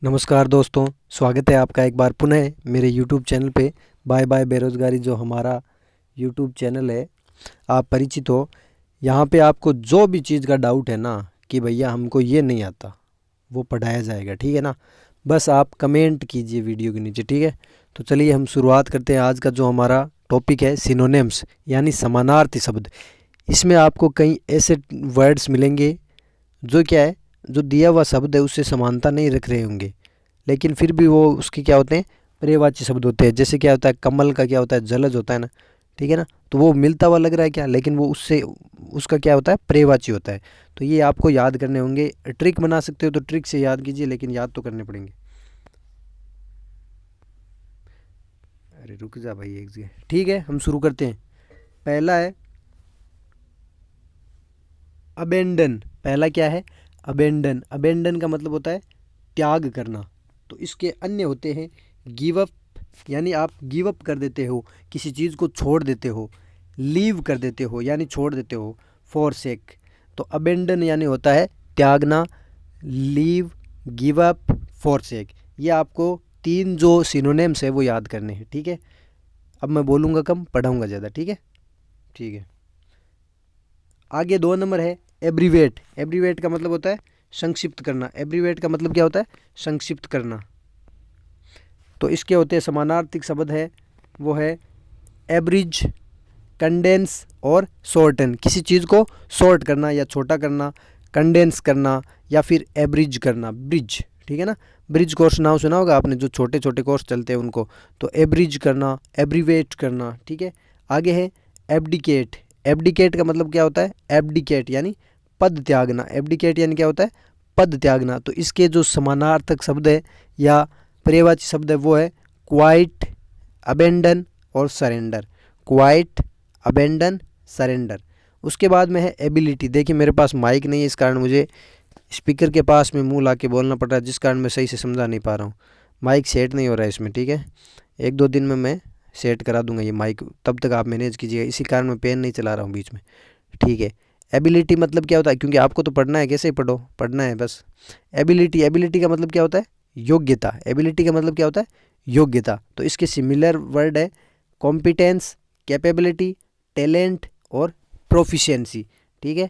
नमस्कार दोस्तों, स्वागत है आपका एक बार पुनः मेरे यूट्यूब चैनल पे। बाय बाय बेरोज़गारी जो हमारा यूट्यूब चैनल है, आप परिचित हो। यहाँ पे आपको जो भी चीज़ का डाउट है ना कि भैया हमको ये नहीं आता, वो पढ़ाया जाएगा, ठीक है ना। बस आप कमेंट कीजिए वीडियो के नीचे, ठीक है। तो चलिए हम शुरुआत करते हैं। आज का जो हमारा टॉपिक है सिनोनिम्स यानी समानार्थी शब्द। इसमें आपको कई ऐसे वर्ड्स मिलेंगे जो क्या है, जो दिया हुआ शब्द है उससे समानता नहीं रख रहे होंगे, लेकिन फिर भी वो उसके क्या होते हैं, पर्यायवाची शब्द होते हैं। जैसे क्या होता है, कमल का क्या होता है, जलज होता है ना, ठीक है ना। तो वो मिलता हुआ लग रहा है क्या, लेकिन वो उससे उसका क्या होता है, पर्यायवाची होता है। तो ये आपको याद करने होंगे। ट्रिक बना सकते हो तो ट्रिक से याद कीजिए, लेकिन याद तो करने पड़ेंगे। अरे रुक जा भाई एक जगह, ठीक है। हम शुरू करते हैं। पहला है अबेंडन। पहला क्या है, अबेंडन। अबेंडन का मतलब होता है त्याग करना। तो इसके अन्य होते हैं गिव अप, यानी आप गिव अप कर देते हो, किसी चीज़ को छोड़ देते हो। लीव कर देते हो यानी छोड़ देते हो। फॉरसेक। तो अबेंडन यानी होता है त्यागना, लीव, गिव अप, फॉरसेक। ये आपको तीन जो सिनोनिम्स है वो याद करने हैं, ठीक है। अब मैं बोलूँगा कम, पढ़ाऊँगा ज़्यादा, ठीक है। ठीक है। आगे 2 नंबर है एब्रीवेट। एब्रीवेट का मतलब होता है संक्षिप्त करना। एब्रीवेट का मतलब क्या होता है, संक्षिप्त करना। तो इसके होते हैं समानार्थिक शब्द है, वो है एब्रिज, कंडेंस और शॉर्टन। किसी चीज़ को शॉर्ट करना या छोटा करना, कंडेंस करना या फिर एब्रिज करना, ब्रिज, ठीक है ना। ब्रिज कोर्स नाम सुना होगा आपने, जो छोटे छोटे कोर्स चलते हैं उनको। तो एब्रिज करना, एब्रीवेट करना, ठीक है। आगे है एब्डिकेट। एब्डिकेट का मतलब क्या होता है, एब्डिकेट यानी पद त्यागना। एब्डिकेट यानी क्या होता है, पद त्यागना। तो इसके जो समानार्थक शब्द है या पर्यायवाची शब्द है वो है क्वाइट, अबेंडन और सरेंडर। Quite, abandon, surrender. उसके बाद में है एबिलिटी। देखिए मेरे पास माइक नहीं है, इस कारण मुझे स्पीकर के पास में मुंह ला के बोलना पड़ रहा है, जिस कारण मैं सही से समझा नहीं पा रहा हूँ। माइक सेट नहीं हो रहा है इसमें, ठीक है। 1-2 दिन में मैं सेट करा दूंगा ये माइक, तब तक आप मैनेज कीजिएगा। इसी कारण मैं पेन नहीं चला रहा हूँ बीच में, ठीक है। एबिलिटी मतलब क्या होता है, क्योंकि आपको तो पढ़ना है, कैसे ही पढ़ो, पढ़ना है बस। एबिलिटी, एबिलिटी का मतलब क्या होता है, योग्यता। एबिलिटी का मतलब क्या होता है, योग्यता। तो इसके सिमिलर वर्ड है कॉम्पिटेंस, कैपेबिलिटी, टैलेंट और प्रोफिशिएंसी, ठीक है।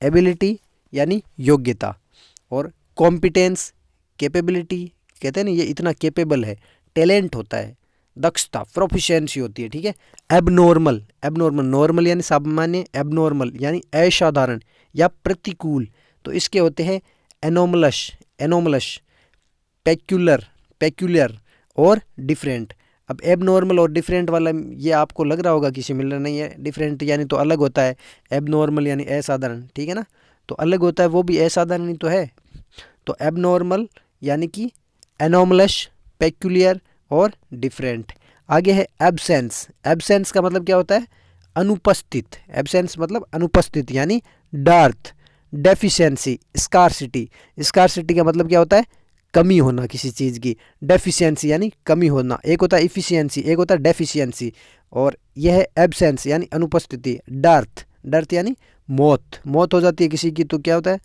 एबिलिटी यानी योग्यता, और कॉम्पिटेंस, कैपेबिलिटी, कहते हैं ना ये इतना कैपेबल है। टैलेंट होता है, दक्षता, प्रोफिशिएंसी होती है, ठीक है। एबनॉर्मल, एबनॉर्मल, नॉर्मल यानी सामान्य, एबनॉर्मल यानी असाधारण या प्रतिकूल। तो इसके होते हैं एनोमलस, एनोमलस, पेक्यूलर, पेक्यूलर और डिफरेंट। अब एबनॉर्मल और डिफरेंट वाला ये आपको लग रहा होगा कि सिमिलर नहीं है। डिफरेंट यानी तो अलग होता है, एबनॉर्मल यानी असाधारण, ठीक है ना। तो अलग होता है, वो भी असाधारण ही तो है। तो एबनॉर्मल यानी कि एनोमलस, पेक्यूलियर और डिफरेंट। आगे है एब्सेंस। एब्सेंस का मतलब क्या होता है, अनुपस्थित। एब्सेंस मतलब अनुपस्थित यानी डार्थ। Deficiency, scarcity. स्कार्सिटी का मतलब क्या होता है, कमी होना किसी चीज़ की। डेफिशिएंसी यानी कमी होना। एक होता है इफिशियंसी, एक होता है डेफिशिएंसी। और यह है एब्सेंस यानी अनुपस्थिति। डर्थ, डर्थ यानी मौत। मौत हो जाती है किसी की तो क्या होता है,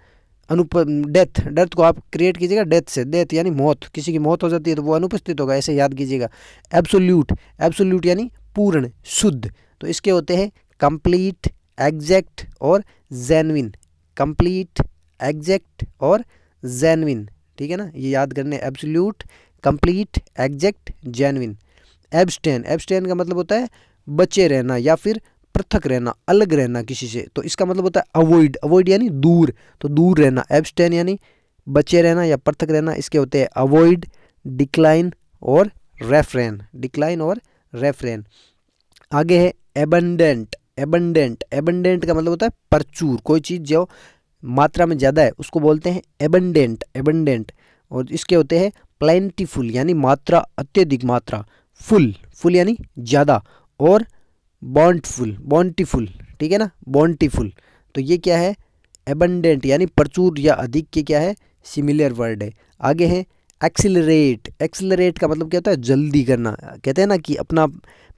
अनुप डेथ। डेथ को आप क्रिएट कीजिएगा डेथ से, डेथ यानी मौत। किसी की मौत हो जाती है तो वो अनुपस्थित होगा, ऐसे याद कीजिएगा। एब्सोल्यूट, एब्सोल्यूट यानी पूर्ण, शुद्ध। तो इसके होते हैं कंप्लीट, एग्जैक्ट और जेन्युइन। कंप्लीट, एग्जैक्ट और जेन्युइन, ठीक है ना। ये याद करने, absolute, complete, exact, genuine. Abstain, abstain का मतलब होता है बचे रहना या फिर पृथक रहना, अलग रहना किसी से। तो इसका मतलब होता है अवॉइड, अवॉइड यानी दूर, तो दूर रहना। एब्सटेन यानी बचे रहना या पृथक रहना। इसके होते हैं अवॉइड, डिक्लाइन और रेफ्रेन, डिक्लाइन और रेफ्रेन। आगे है एबंडेंट। एबंडेंट, एबंडेंट का मतलब होता है प्रचुर। कोई चीज़ जो मात्रा में ज़्यादा है उसको बोलते हैं एबंडेंट, एबंडेंट। और इसके होते हैं प्लेंटीफुल यानी मात्रा, अत्यधिक मात्रा। फुल, फुल यानी ज़्यादा। और बॉन्टफुल, बॉन्टीफुल, ठीक है ना, बॉन्टीफुल। तो ये क्या है, एबंडेंट यानी प्रचुर या अधिक के क्या है, सिमिलर वर्ड है। आगे है एक्सिलरेट। एक्सिलरेट का मतलब क्या होता है, जल्दी करना। कहते हैं ना कि अपना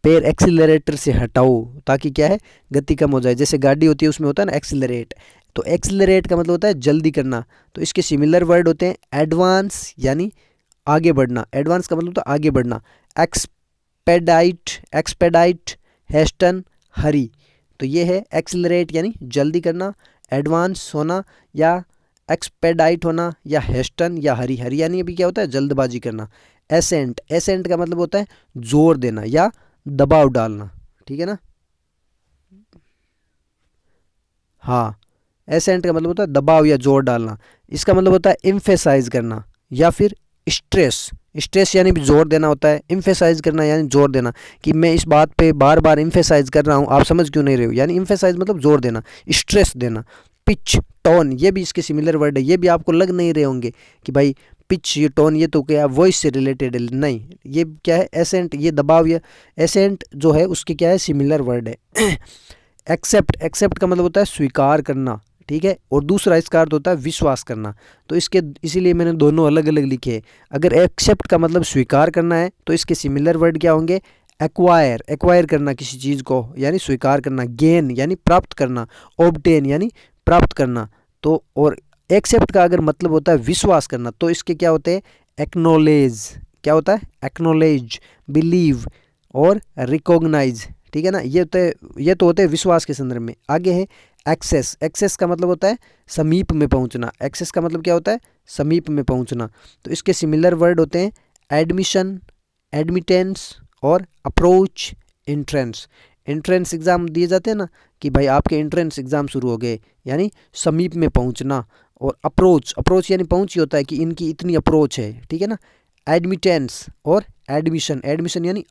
पैर एक्सिलरेटर से हटाओ ताकि क्या है, गति कम हो जाए। जैसे गाड़ी होती है उसमें होता है ना एक्सिलरेट, तो एक्सेलरेट का मतलब होता है जल्दी करना, तो इसके सिमिलर वर्ड होते हैं एडवांस यानी आगे बढ़ना, एडवांस का मतलब होता है आगे बढ़ना, एक्सपेडाइट, हेस्टन, हरी। तो ये है एक्सेलरेट यानी जल्दी करना, एडवांस होना या एक्सपेडाइट होना, या हेस्टन या हरी। हरी यानी अभी क्या होता है जल्दबाजी करना। एसेंट का मतलब होता है जोर देना या दबाव डालना, ठीक है ना। हाँ, एसेंट का मतलब होता है दबाव या जोर डालना। इसका मतलब होता है इम्फेसाइज करना या फिर स्ट्रेस। स्ट्रेस यानी भी जोर देना होता है, इम्फेसाइज करना यानी जोर देना, कि मैं इस बात पे बार बार इम्फेसाइज कर रहा हूँ, आप समझ क्यों नहीं रहे हो, यानी इम्फेसाइज मतलब जोर देना, स्ट्रेस देना। पिच, टोन, ये भी इसके सिमिलर वर्ड है, ये भी आपको लग नहीं रहे होंगे कि भाई पिच, ये टोन, ये तो क्या वॉइस से रिलेटेड है, नहीं, ये क्या है एसेंट, ये दबाव, या एसेंट जो है उसके क्या है सिमिलर वर्ड है। एक्सेप्ट का मतलब होता है स्वीकार करना, ठीक है, और दूसरा इसका अर्थ होता है विश्वास करना। तो इसके इसीलिए मैंने दोनों अलग अलग लिखे हैं। अगर एक्सेप्ट का मतलब स्वीकार करना है तो इसके सिमिलर वर्ड क्या होंगे, एक्वायर करना किसी चीज़ को यानी स्वीकार करना, गेन यानी प्राप्त करना, ऑब्टेन यानी प्राप्त करना। तो और एक्सेप्ट का अगर मतलब होता है विश्वास करना, तो इसके क्या होते हैं एक्नोलेज, क्या होता है एक्नोलेज, बिलीव और रिकॉग्नाइज, ठीक है ना। ये तो होते हैं विश्वास के संदर्भ में। आगे है एक्सेस का मतलब होता है समीप में पहुंचना। एक्सेस का मतलब क्या होता है समीप में पहुंचना। तो इसके सिमिलर वर्ड होते हैं एडमिशन, एडमिटेंस और अप्रोच, एंट्रेंस। एंट्रेंस एग्ज़ाम दिए जाते हैं ना कि भाई आपके एंट्रेंस एग्ज़ाम शुरू हो गए, यानी समीप में पहुंचना। और अप्रोच यानी पहुंच ही होता है कि इनकी इतनी अप्रोच है, ठीक है ना। एडमिटेंस और एडमिशन यानी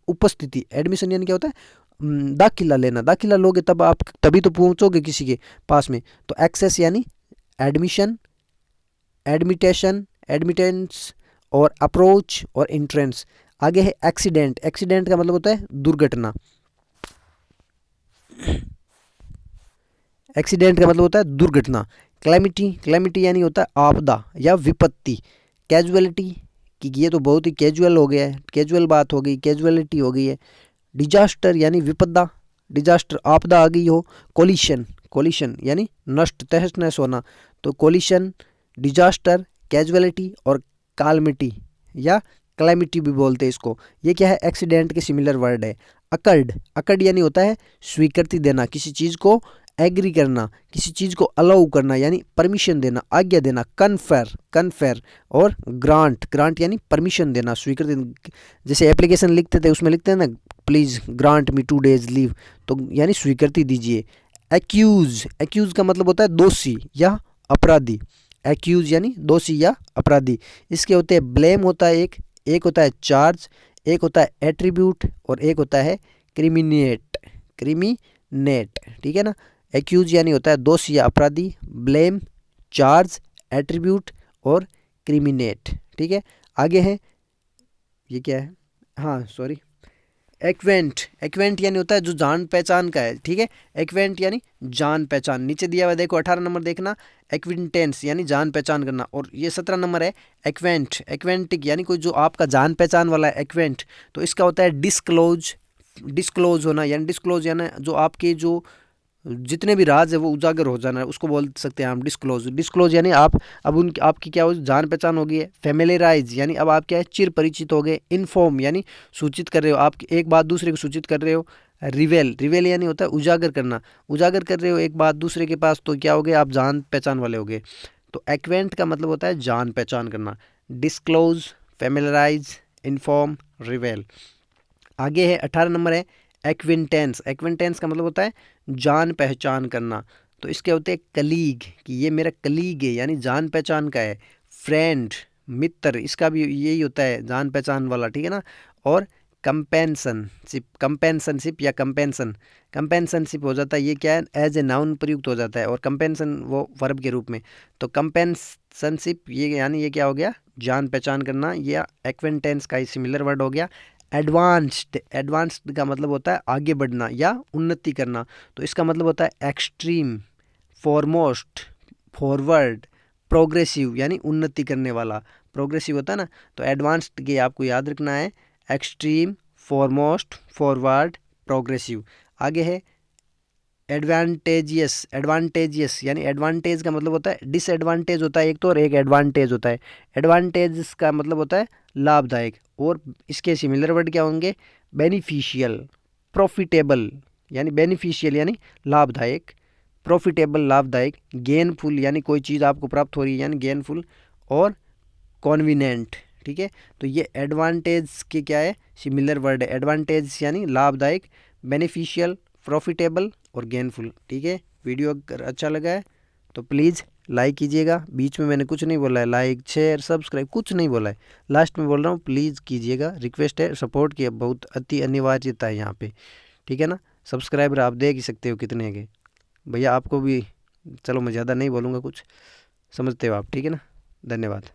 उपस्थिति। एडमिशन यानी क्या होता है दाखिला लेना, दाखिला लोगे तब आप तभी तो पहुंचोगे किसी के पास में। तो एक्सेस यानी एडमिशन, एडमिटेशन, एडमिटेंस और अप्रोच और एंट्रेंस। आगे है एक्सीडेंट। एक्सीडेंट का मतलब होता है दुर्घटना। एक्सीडेंट का मतलब होता है दुर्घटना। क्लैमिटी यानी होता है आपदा या विपत्ति। कैजुअलिटी, कि ये तो बहुत ही कैजुअल हो गया है, कैजुअल बात हो गई, कैजुअलिटी हो गई है। डिजास्टर यानी विपदा, डिजास्टर आपदा आ गई हो। कोलिशन यानी नष्ट तहस नहस होना। तो कोलिशन, डिजास्टर, कैजुअलिटी और कालमिटी या क्लैमिटी भी बोलते हैं इसको। ये क्या है एक्सीडेंट के सिमिलर वर्ड है। अकर्ड यानी होता है स्वीकृति देना, किसी चीज़ को एग्री करना, किसी चीज़ को अलाउ करना यानी परमिशन देना, आज्ञा देना। कन्फेर और ग्रांट यानी परमिशन देना, स्वीकृति। जैसे एप्लीकेशन लिखते थे उसमें लिखते हैं ना please grant me 2 days leave, तो यानी स्वीकृति दीजिए। एक्यूज का मतलब होता है दोषी या अपराधी। एक्यूज यानी दोषी या अपराधी। इसके होते हैं ब्लेम होता है एक होता है चार्ज, एक होता है एट्रीब्यूट और एक होता है क्रिमिनेट, ठीक है ना। एक्यूज यानी होता है दोषी या अपराधी, ब्लेम, चार्ज, एट्रीब्यूट और क्रिमिनेट, ठीक है। आगे है ये क्या है, हाँ सॉरी, एक्वेंट यानी होता है जो जान पहचान का है, ठीक है। एक्वेंट यानी जान पहचान। नीचे दिया हुआ देखो 18 नंबर देखना, एक्विंटेंस यानी जान पहचान करना। और ये 17 नंबर है एक्वेंटिक यानी कोई जो आपका जान पहचान वाला है एक्वेंट। तो इसका होता है डिस्क्लोज होना, यानी डिस्क्लोज यानी जो आपके जो जितने भी राज है वो उजागर हो जाना है, उसको बोल सकते हैं हम डिस्क्लोज यानी आप अब उनकी आपकी क्या हो जान पहचान हो गई है। फेमिलियराइज यानी अब आप क्या है चिर परिचित हो गए। इन्फॉर्म यानी सूचित कर रहे हो, आप एक बात दूसरे को सूचित कर रहे हो। रिवेल यानी होता है उजागर करना, उजागर कर रहे हो एक बात दूसरे के पास, तो क्या हो गए आप जान पहचान वाले हो गए। तो एक्वेंट का मतलब होता है जान पहचान करना। Disclose, familiarise, inform, रिवेल। आगे है 18 नंबर है एक्विंटेंस का मतलब होता है जान पहचान करना। तो इसके होते हैं कलीग, कि ये मेरा कलीग है यानी जान पहचान का है। फ्रेंड, मित्र, इसका भी यही होता है जान पहचान वाला, ठीक है ना। और कंपेंसनशिप या कंपेंसनशिप हो जाता है, ये क्या है एज ए नाउन प्रयुक्त हो जाता है और कंपेंसन वो वर्ब के रूप में। तो कंपेंसनशिप ये यानी ये क्या हो गया जान पहचान करना, या एक्वेंटेंस का ही सिमिलर वर्ड हो गया। एडवांस्ड का मतलब होता है आगे बढ़ना या उन्नति करना। तो इसका मतलब होता है एक्सट्रीम, फॉरमोस्ट, फॉरवर्ड, प्रोग्रेसिव यानी उन्नति करने वाला, प्रोग्रेसिव होता है ना। तो एडवांस्ड के आपको याद रखना है एक्सट्रीम, फॉरमोस्ट, फॉरवर्ड, प्रोग्रेसिव। आगे है एडवांटेजियस, एडवांटेजियस यानी एडवांटेज का मतलब होता है डिसएडवांटेज होता है एक तो, और एक एडवांटेज होता है। एडवांटेज का मतलब होता है लाभदायक, और इसके सिमिलर वर्ड क्या होंगे? बेनिफिशियल, प्रॉफिटेबल यानी बेनिफिशियल यानी लाभदायक, प्रॉफिटेबल लाभदायक, गेनफुल यानी कोई चीज़ आपको प्राप्त हो रही है यानी गेनफुल, और कॉन्वीनेंट। ठीक है, तो ये एडवांटेज के क्या है? सिमिलर वर्ड है। एडवांटेज यानी लाभदायक, बेनिफिशियल, प्रॉफिटेबल और गेनफुल। ठीक है, वीडियो अगर अच्छा लगा है तो प्लीज़ लाइक कीजिएगा। बीच में मैंने कुछ नहीं बोला है, लाइक शेयर सब्सक्राइब कुछ नहीं बोला है, लास्ट में बोल रहा हूँ प्लीज़ कीजिएगा, रिक्वेस्ट है, सपोर्ट की बहुत अति अनिवार्यता है यहाँ पे। ठीक है ना, सब्सक्राइबर आप देख ही सकते हो कितने के भैया, आपको भी। चलो मैं ज़्यादा नहीं बोलूँगा, कुछ समझते हो आप। ठीक है ना, धन्यवाद।